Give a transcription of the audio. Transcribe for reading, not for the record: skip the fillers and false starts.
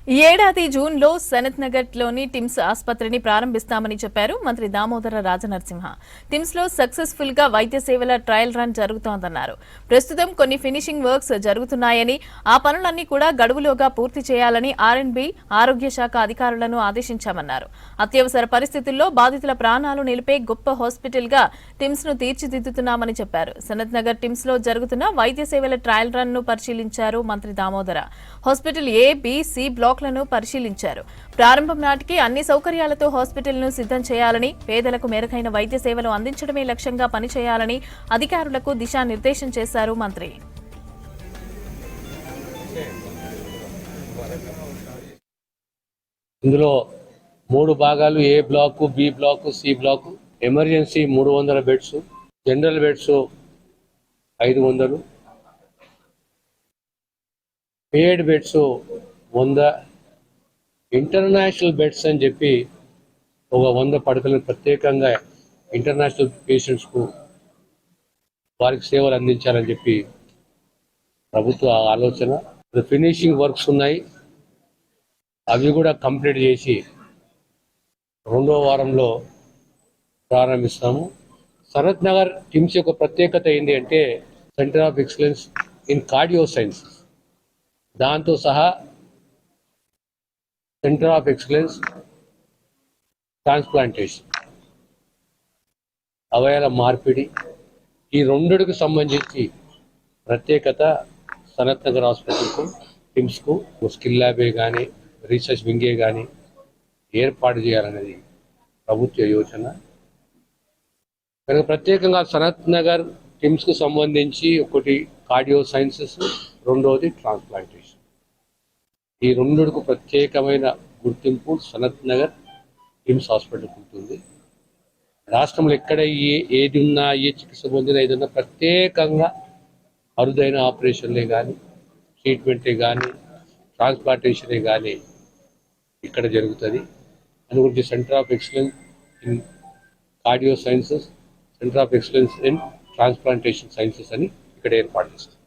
ఈ ఏడాది జూన్లో సనత్ నగర్లోని టిమ్స్ ఆసుపత్రిని ప్రారంభిస్తామని చెప్పారు మంత్రి దామోదర రాజనరసింహ. టిమ్స్లో సక్సెస్ఫుల్ గా వైద్య సేవల ట్రయల్ రన్ జరుగుతోందన్నారు. ప్రస్తుతం కొన్ని ఫినిషింగ్ వర్క్స్ జరుగుతున్నాయని, ఆ పనులన్నీ కూడా గడువులోగా పూర్తి చేయాలని ఆర్ఎండ్బి ఆరోగ్య శాఖ అధికారులను ఆదేశించామన్నారు. అత్యవసర పరిస్థితుల్లో బాధితుల ప్రాణాలు నిలిపే గొప్ప హాస్పిటల్ గా టిమ్స్ ను తీర్చిదిద్దుతున్నామని చెప్పారు. సనత్ నగర్ టిమ్స్ లో జరుగుతున్న వైద్య సేవల ట్రయల్ రన్ ను పరిశీలించారు మంత్రి దామోదర. హాస్పిటల్ ఏ, బి, సి బ్లాక్లను పరిశీలించారు. ప్రారంభం నాటికి అన్ని సౌకర్యాలతో హాస్పిటల్ను సిద్ధం చేయాలని, పేదలకు మెరుగైన వైద్య సేవలు అందించడమే లక్ష్యంగా పనిచేయాలని అధికారులకు దిశానిర్దేశం చేశారు మంత్రి. ఇందులో 3 భాగాలు, A block, B block, C block. Emergency 300 beds, general beds 500, paid beds 100, international beds అని చెప్పి ఒక 100 పడకలను ప్రత్యేకంగా ఇంటర్నేషనల్ పేషెంట్స్కు వారికి సేవలు అందించాలని చెప్పి ప్రభుత్వ ఆలోచన. ఫినిషింగ్ వర్క్స్ ఉన్నాయి, అవి కూడా కంప్లీట్ చేసి 2వ వారంలో ప్రారంభిస్తాము. సనత్ నగర్ టిమ్స్ యొక్క ప్రత్యేకత ఏంటి అంటే centre of excellence in cardio sciences, దాంతో సహా సెంటర్ ఆఫ్ ఎక్సలెన్స్ ట్రాన్స్ప్లాంటేషన్, అవయవ మార్పిడి, ఈ రెండుకి సంబంధించి ప్రత్యేకత సనత్ నగర్ హాస్పిటల్కు, టిమ్స్కు స్కిల్ ల్యాబే కానీ రీసెర్చ్ వింగే కానీ ఏర్పాటు చేయాలనేది ప్రభుత్వ యోచన. కనుక ప్రత్యేకంగా సనత్ నగర్ టిమ్స్కు సంబంధించి ఒకటి కార్డియో సైన్సెస్, రెండవది ట్రాన్స్ప్లాంటేషన్, ఈ రెండుకు ప్రత్యేకమైన గుర్తింపు సనత్ నగర్ టిమ్స్ హాస్పిటల్కి ఉంటుంది. రాష్ట్రంలో ఎక్కడ ఏది ఉన్నా, ఏ చికిత్స పొందినా, ఏదన్నా ప్రత్యేకంగా అరుదైన ఆపరేషన్లే కానీ, ట్రీట్మెంటే కానీ, ట్రాన్స్ప్లాంటేషనే కానీ ఇక్కడ జరుగుతుంది. దాని గురించి centre of excellence in cardio sciences, centre of excellence in transplantation sciences అని ఇక్కడ ఏర్పాటు చేస్తారు.